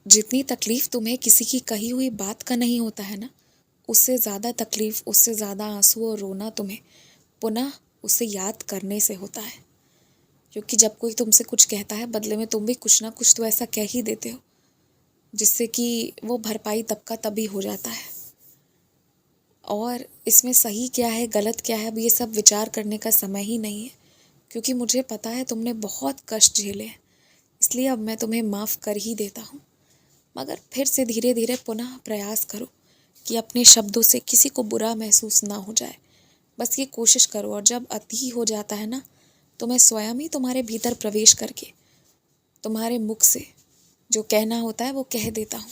जितनी तकलीफ़ तुम्हें किसी की कही हुई बात का नहीं होता है ना, उससे ज़्यादा तकलीफ़, उससे ज़्यादा आंसू और रोना तुम्हें पुनः उसे याद करने से होता है। क्योंकि जब कोई तुमसे कुछ कहता है, बदले में तुम भी कुछ ना कुछ तो ऐसा कह ही देते हो, जिससे कि वो भरपाई तब का तभी हो जाता है। और इसमें सही क्या है, गलत क्या है, अब ये सब विचार करने का समय ही नहीं है। क्योंकि मुझे पता है तुमने बहुत कष्ट झेले हैं, इसलिए अब मैं तुम्हें माफ़ कर ही देता हूँ। मगर फिर से धीरे धीरे पुनः प्रयास करो कि अपने शब्दों से किसी को बुरा महसूस ना हो जाए। बस ये कोशिश करो, और जब अति हो जाता है ना, तो मैं स्वयं ही तुम्हारे भीतर प्रवेश करके तुम्हारे मुख से जो कहना होता है वो कह देता हूँ,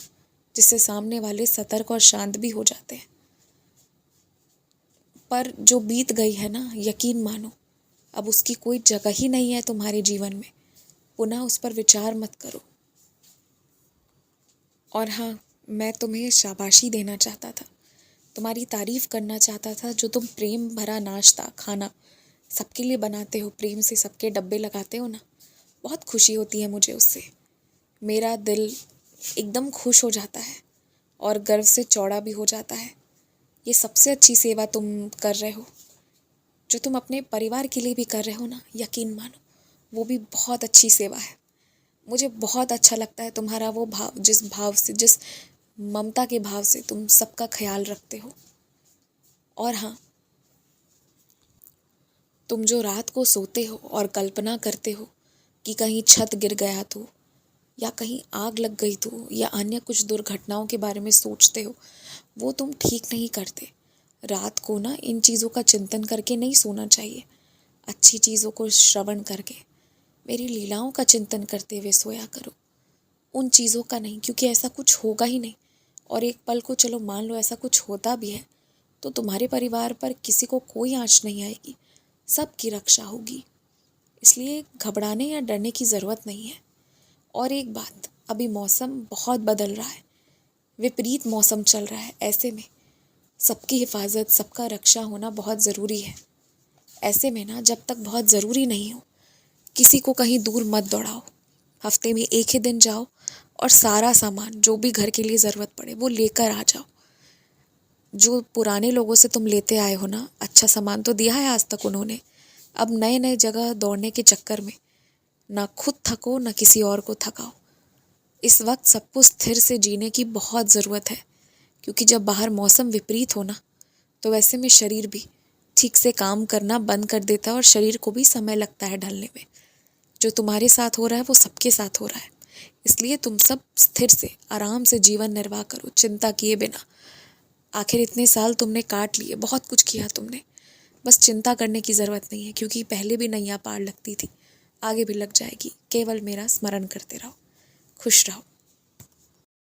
जिससे सामने वाले सतर्क और शांत भी हो जाते हैं। पर जो बीत गई है ना, यकीन मानो अब उसकी कोई जगह ही नहीं है तुम्हारे जीवन में। पुनः उस पर विचार मत करो। और हाँ, मैं तुम्हें शाबाशी देना चाहता था, तुम्हारी तारीफ करना चाहता था। जो तुम प्रेम भरा नाश्ता खाना सबके लिए बनाते हो, प्रेम से सबके डब्बे लगाते हो ना, बहुत खुशी होती है मुझे उससे। मेरा दिल एकदम खुश हो जाता है और गर्व से चौड़ा भी हो जाता है। ये सबसे अच्छी सेवा तुम कर रहे हो। जो तुम अपने परिवार के लिए भी कर रहे हो ना, यकीन मानो वो भी बहुत अच्छी सेवा है। मुझे बहुत अच्छा लगता है तुम्हारा वो भाव, जिस भाव से, जिस ममता के भाव से तुम सबका ख्याल रखते हो। और हाँ, तुम जो रात को सोते हो और कल्पना करते हो कि कहीं छत गिर गया तो, या कहीं आग लग गई तो, या अन्य कुछ दुर्घटनाओं के बारे में सोचते हो, वो तुम ठीक नहीं करते। रात को ना इन चीज़ों का चिंतन करके नहीं सोना चाहिए। अच्छी चीज़ों को श्रवण करके, मेरी लीलाओं का चिंतन करते हुए सोया करो, उन चीज़ों का नहीं। क्योंकि ऐसा कुछ होगा ही नहीं। और एक पल को चलो मान लो ऐसा कुछ होता भी है, तो तुम्हारे परिवार पर किसी को कोई आँच नहीं आएगी, सबकी रक्षा होगी। इसलिए घबराने या डरने की ज़रूरत नहीं है। और एक बात, अभी मौसम बहुत बदल रहा है, विपरीत मौसम चल रहा है। ऐसे में सबकी हिफाजत, सबका रक्षा होना बहुत ज़रूरी है। ऐसे में ना, जब तक बहुत ज़रूरी नहीं हो, किसी को कहीं दूर मत दौड़ाओ। हफ्ते में एक ही दिन जाओ और सारा सामान जो भी घर के लिए ज़रूरत पड़े वो लेकर आ जाओ। जो पुराने लोगों से तुम लेते आए हो ना, अच्छा सामान तो दिया है आज तक उन्होंने। अब नए नए जगह दौड़ने के चक्कर में ना खुद थको ना किसी और को थकाओ। इस वक्त सबको स्थिर से जीने की बहुत ज़रूरत है। क्योंकि जब बाहर मौसम विपरीत हो ना, तो वैसे में शरीर भी ठीक से काम करना बंद कर देता है और शरीर को भी समय लगता है ढलने में। जो तुम्हारे साथ हो रहा है वो सबके साथ हो रहा है। इसलिए तुम सब स्थिर से आराम से जीवन निर्वाह करो, चिंता किए बिना। आखिर इतने साल तुमने काट लिए, बहुत कुछ किया तुमने। बस चिंता करने की ज़रूरत नहीं है, क्योंकि पहले भी नैया पार लगती थी, आगे भी लग जाएगी। केवल मेरा स्मरण करते रहो। खुश रहो।